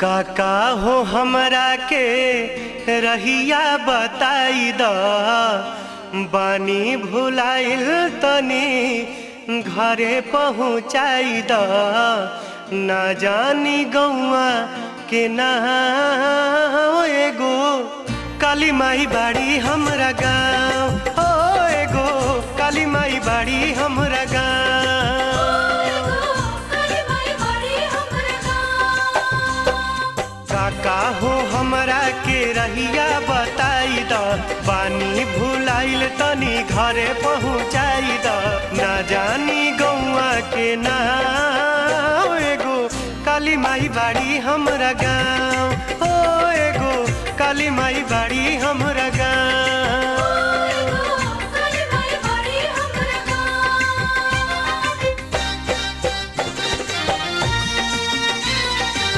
काका हो हमरा के रहिया बताई द बानी भुलाइल तनी घरे पहुँचाई द ना जानी गौआ के ना एगो काली माई बाड़ी हमरा गाँव हो एगो काली माई बाड़ी हमरा गाँव। काका हो हमरा के रहिया बताई द बानी भुलाइल तनी घरे पहुँचाई द ना जानी गौआ के ना एगो काली माई बाड़ी हमरा गाँव हो एगो काली माई बाड़ी हमरा गाँव।